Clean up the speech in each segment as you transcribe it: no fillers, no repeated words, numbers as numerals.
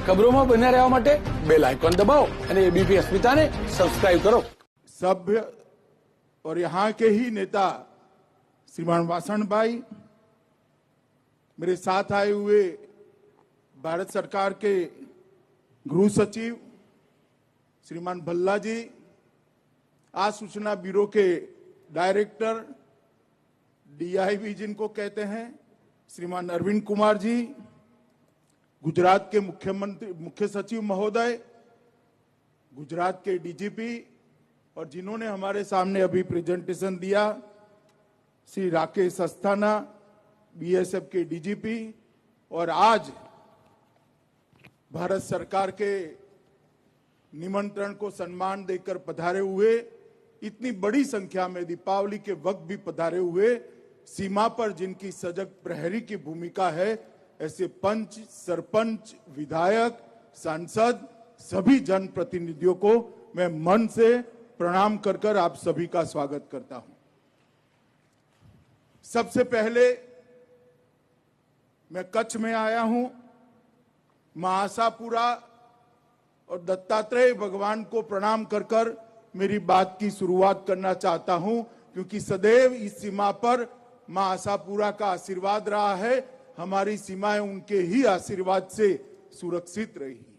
ખબરોમાં બન્યા રહેવા માટે બેલ આઇકોન દબાવો અને એબીપી અસ્મિતાને સબસ્ક્રાઇબ કરો। सभ्य और यहाँ के ही नेता श्रीमान वासण भाई, मेरे साथ आए हुए भारत सरकार के गृह सचिव श्रीमान भल्ला जी, आज सूचना ब्यूरो के डायरेक्टर डीआईबी जिनको कहते हैं श्रीमान अरविंद कुमार जी, गुजरात के मुख्य सचिव महोदय, गुजरात के डीजीपी और जिन्होंने हमारे सामने अभी प्रेजेंटेशन दिया श्री राकेश अस्थाना, बीएसएफ के डीजीपी, और आज भारत सरकार के निमंत्रण को सम्मान देकर पधारे हुए, इतनी बड़ी संख्या में दीपावली के वक्त भी पधारे हुए, सीमा पर जिनकी सजग प्रहरी की भूमिका है, ऐसे पंच, सरपंच, विधायक, सांसद, सभी जनप्रतिनिधियों को मैं मन से प्रणाम कर कर आप सभी का स्वागत करता हूं। सबसे पहले मैं कच्छ में आया हूं, मां आशापुरा और दत्तात्रेय भगवान को प्रणाम कर कर मेरी बात की शुरुआत करना चाहता हूं, क्योंकि सदैव इस सीमा पर मां आशापुरा का आशीर्वाद रहा है। हमारी सीमाएं उनके ही आशीर्वाद से सुरक्षित रही हैं।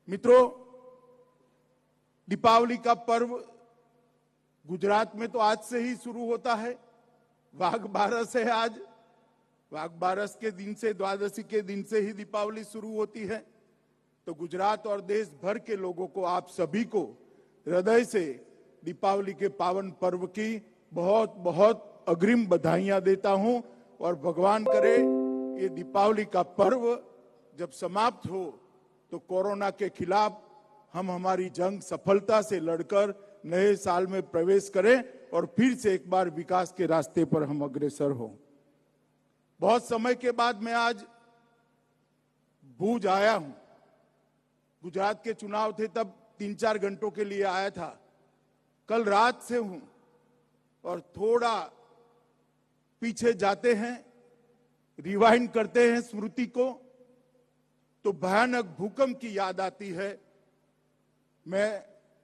मित्रों, दीपावली का पर्व गुजरात में तो आज से ही शुरू होता है। वाघ बारस है आज, वाघ बारस के दिन से, द्वादशी के दिन से ही दीपावली शुरू होती है। तो गुजरात और देश भर के लोगों को, आप सभी को हृदय से दीपावली के पावन पर्व की बहुत बहुत अग्रिम बधाइयां देता हूं, और भगवान करे ये दीपावली का पर्व जब समाप्त हो तो कोरोना के खिलाफ हम हमारी जंग सफलता से लड़कर नए साल में प्रवेश करें और फिर से एक बार विकास के रास्ते पर हम अग्रसर हों। बहुत समय के बाद मैं आज भूज आया हूं। गुजरात के चुनाव थे तब 3-4 घंटों के लिए आया था। कल रात से हूं और थोड़ा पीछे जाते हैं, रिवाइंड करते हैं स्मृति को, तो भयानक भूकंप की याद आती है। मैं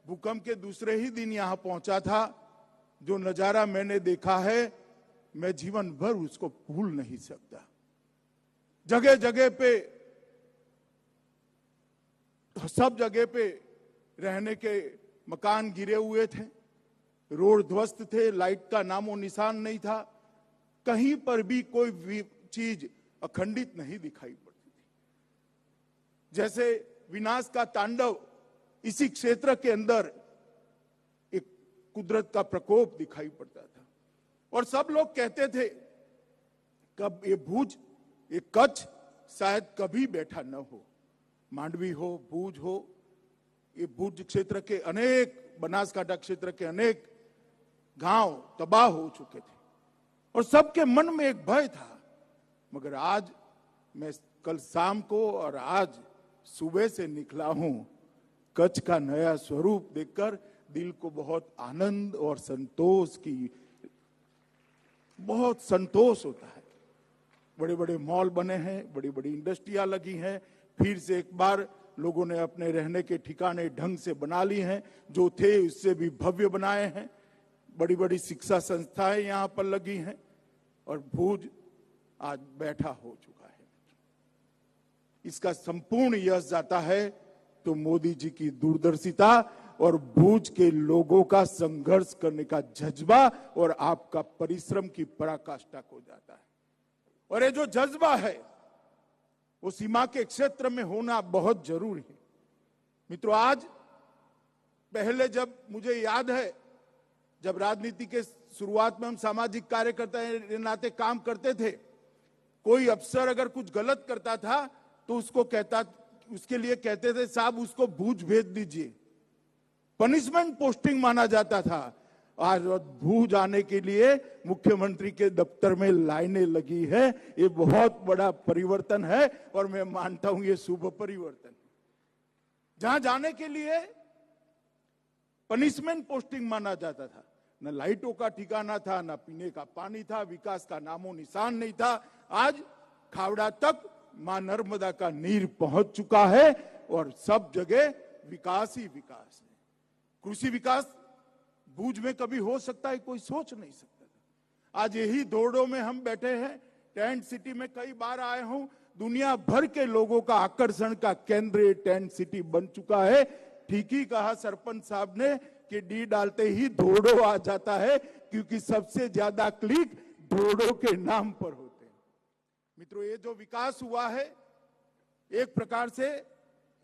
भूकंप के दूसरे ही दिन यहां पहुंचा था। जो नजारा मैंने देखा है, मैं जीवन भर उसको भूल नहीं सकता। जगह जगह पे, सब जगह पे रहने के मकान गिरे हुए थे, रोड ध्वस्त थे, लाइट का नामो निशान नहीं था, कहीं पर भी कोई चीज अखंडित नहीं दिखाई पड़ती थी। जैसे विनाश का तांडव इसी क्षेत्र के अंदर एक कुदरत का प्रकोप दिखाई पड़ता था। और सब लोग कहते थे कब ये भुज, ये कच्छ शायद कभी बैठा न हो। मांडवी हो, भुज हो, ये भुज क्षेत्र के अनेक, बनासकांठा क्षेत्र के अनेक गांव तबाह हो चुके थे और सबके मन में एक भय था। मगर आज मैं कल शाम को और आज सुबह से निकला हूं, कच्छ का नया स्वरूप देखकर दिल को बहुत आनंद और बहुत संतोष होता है। बड़े बड़े मॉल बने हैं, बड़ी बड़ी इंडस्ट्रियां लगी हैं, फिर से एक बार लोगों ने अपने रहने के ठिकाने ढंग से बना ली हैं, जो थे उससे भी भव्य बनाए हैं। बड़ी बड़ी शिक्षा संस्थाएं यहां पर लगी हैं और भुज आज बैठा हो चुका है। इसका संपूर्ण यश जाता है तो मोदी जी की दूरदर्शिता और भुज के लोगों का संघर्ष करने का जज्बा और आपका परिश्रम की पराकाष्ठा को जाता है। और ये जो जज्बा है वो सीमा के क्षेत्र में होना बहुत जरूरी है। मित्रों, आज पहले जब मुझे याद है, जब राजनीति के शुरुआत में हम सामाजिक कार्यकर्ता के नाते काम करते थे, कोई अफसर अगर कुछ गलत करता था तो उसके लिए कहते थे साहब उसको भुज भेज दीजिए, पनिशमेंट पोस्टिंग माना जाता था। आज भुज आने के लिए मुख्यमंत्री के दफ्तर में लाइनें लगी है। ये बहुत बड़ा परिवर्तन है और मैं मानता हूं ये शुभ परिवर्तन। जहां जाने के लिए पनिशमेंट पोस्टिंग माना जाता था, न लाइटों का ठिकाना था, न पीने का पानी था, विकास का नामो निशान नहीं था। आज खावड़ा तक मां नर्मदा का नीर पहुंच चुका है और सब जगह विकास ही विकास है। कृषि विकास भूज में कभी हो सकता है, कोई सोच नहीं सकता था। आज यही धोड़ो में हम बैठे हैं, टेंट सिटी में कई बार आए हूं, दुनिया भर के लोगों का आकर्षण का केंद्र ये टेंट सिटी बन चुका है। ठीक ही कहा सरपंच साहब ने कि डी डालते ही धोड़ो आ जाता है, क्योंकि सबसे ज्यादा क्लिक धोड़ो के नाम पर होते हैं। मित्रों, ये जो विकास हुआ है, एक प्रकार से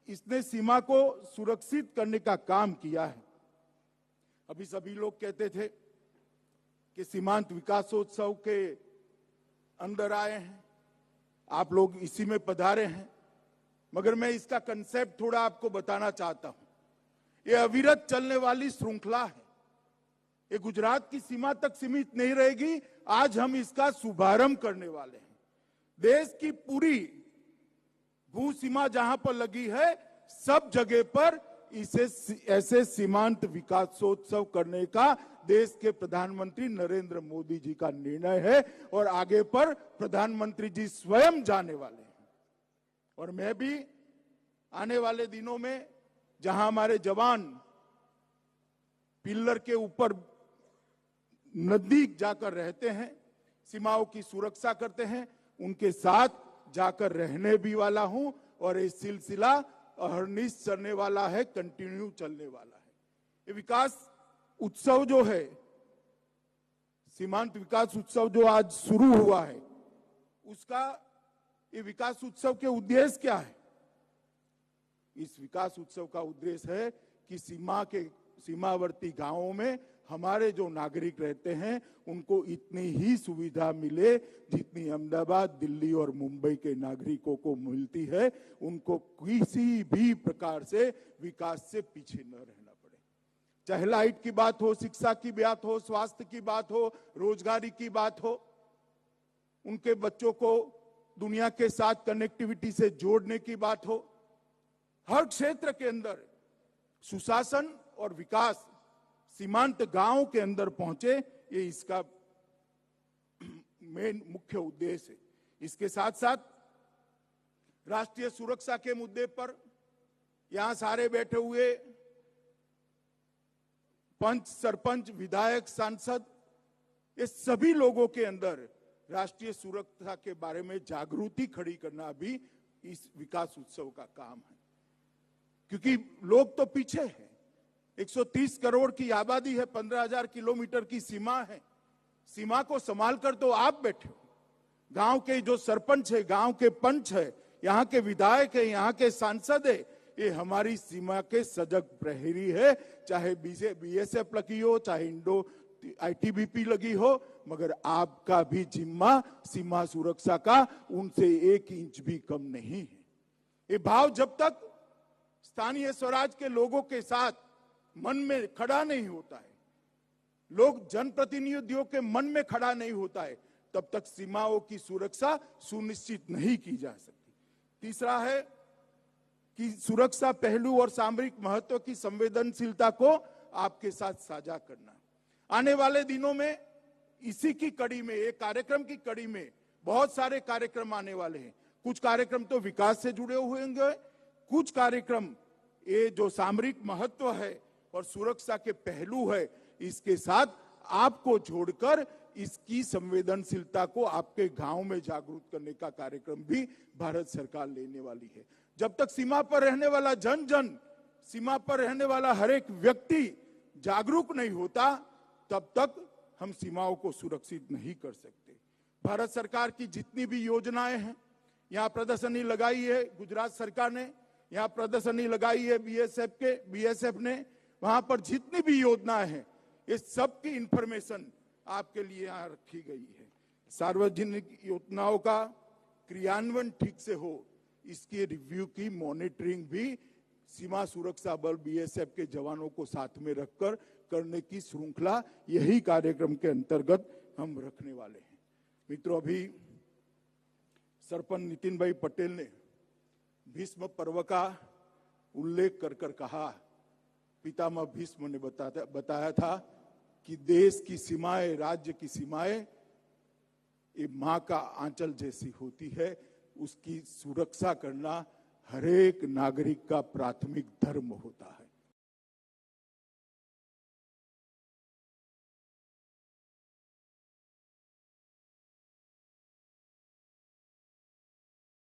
इसने सीमा को सुरक्षित करने का काम किया है। अभी सभी लोग कहते थे कि सीमांत विकासोत्सव के अंदर आए हैं, आप लोग इसी में पधारे हैं, मगर मैं इसका कंसेप्ट थोड़ा आपको बताना चाहता हूं। ये अविरत चलने वाली श्रृंखला है, ये गुजरात की सीमा तक सीमित नहीं रहेगी। आज हम इसका शुभारंभ करने वाले हैं। देश की पूरी भू सीमा जहां पर लगी है, सब जगह पर इसे ऐसे सीमांत विकासोत्सव करने का देश के प्रधानमंत्री नरेंद्र मोदी जी का निर्णय है और आगे पर प्रधानमंत्री जी स्वयं जाने वाले हैं। और मैं भी आने वाले दिनों में, जहां हमारे जवान पिल्लर के ऊपर नजदीक जाकर रहते हैं, सीमाओं की सुरक्षा करते हैं, उनके साथ जाकर रहने भी वाला हूं और ये सिलसिला अहर्निश चलने वाला है, कंटिन्यू चलने वाला है। ये विकास उत्सव जो है, सीमांत विकास उत्सव जो आज शुरू हुआ है, उसका ये विकास उत्सव के उद्देश्य क्या है? इस विकास उत्सव का उद्देश्य है कि सीमावर्ती गांवों में हमारे जो नागरिक रहते हैं उनको इतनी ही सुविधा मिले जितनी अहमदाबाद, दिल्ली और मुंबई के नागरिकों को मिलती है। उनको किसी भी प्रकार से विकास से पीछे न रहना पड़े। चाहे लाइट की बात हो, शिक्षा की बात हो, स्वास्थ्य की बात हो, रोजगारी की बात हो, उनके बच्चों को दुनिया के साथ कनेक्टिविटी से जोड़ने की बात हो, हर क्षेत्र के अंदर सुशासन और विकास सीमांत गांव के अंदर पहुंचे, ये इसका मेन मुख्य उद्देश्य है। इसके साथ साथ राष्ट्रीय सुरक्षा के मुद्दे पर यहां सारे बैठे हुए पंच, सरपंच, विधायक, सांसद, ये सभी लोगों के अंदर राष्ट्रीय सुरक्षा के बारे में जागृति खड़ी करना भी इस विकास उत्सव का काम है। क्योंकि लोग तो पीछे हैं, 130 करोड़ की आबादी है, 15,000 किलोमीटर की सीमा है। सीमा को संभाल कर तो आप बैठे हो। गांव के जो सरपंच है, गांव के पंच है, यहाँ के विधायक है, यहाँ के सांसद है, ये हमारी सीमा के सजग प्रहरी है। चाहे बीएसएफ लगी हो, चाहे इंडो आईटीबीपी लगी हो, मगर आपका भी जिम्मा सीमा सुरक्षा का उनसे 1 इंच भी कम नहीं है। ये भाव जब तक स्थानीय स्वराज के लोगों के साथ मन में खड़ा नहीं होता है, लोग जनप्रतिनिधियों के मन में खड़ा नहीं होता है, तब तक सीमाओं की सुरक्षा सुनिश्चित नहीं की जा सकती। तीसरा है कि सुरक्षा पहलू और सामरिक महत्व की संवेदनशीलता को आपके साथ साझा करना। आने वाले दिनों में इसी की कड़ी में, एक कार्यक्रम की कड़ी में बहुत सारे कार्यक्रम आने वाले हैं। कुछ कार्यक्रम तो विकास से जुड़े हुए होंगे, कुछ कार्यक्रम ये जो सामरिक महत्व है और सुरक्षा के पहलू है, इसके साथ आपको जोड़कर इसकी संवेदनशीलता को आपके गांव में जागरूक करने का कार्यक्रम भी भारत सरकार लेने वाली है। जब तक सीमा पर रहने वाला जन सीमा पर रहने वाला हर एक व्यक्ति जागरूक नहीं होता, तब तक हम सीमाओं को सुरक्षित नहीं कर सकते। भारत सरकार की जितनी भी योजनाएं हैं, यहाँ प्रदर्शनी लगाई है गुजरात सरकार ने, यहाँ प्रदर्शनी लगाई है बीएसएफ ने, वहां पर जितनी भी योजनाएं हैं, ये सब की इंफॉर्मेशन आपके लिए यहाँ रखी गई है। सार्वजनिक योजनाओं का क्रियान्वयन ठीक से हो, इसकी रिव्यू की मॉनिटरिंग भी सीमा सुरक्षा बल बीएसएफ के जवानों को साथ में रखकर करने की श्रृंखला यही कार्यक्रम के अंतर्गत हम रखने वाले हैं। मित्रों, अभी सरपंच नितिन भाई पटेल ने भीष्म पर्व का उल्लेख कर कहा, पितामह भीष्म ने बताया था कि देश की सीमाएं, राज्य की सीमाएं ये मां का आंचल जैसी होती है। उसकी सुरक्षा करना हरेक नागरिक का प्राथमिक धर्म होता है।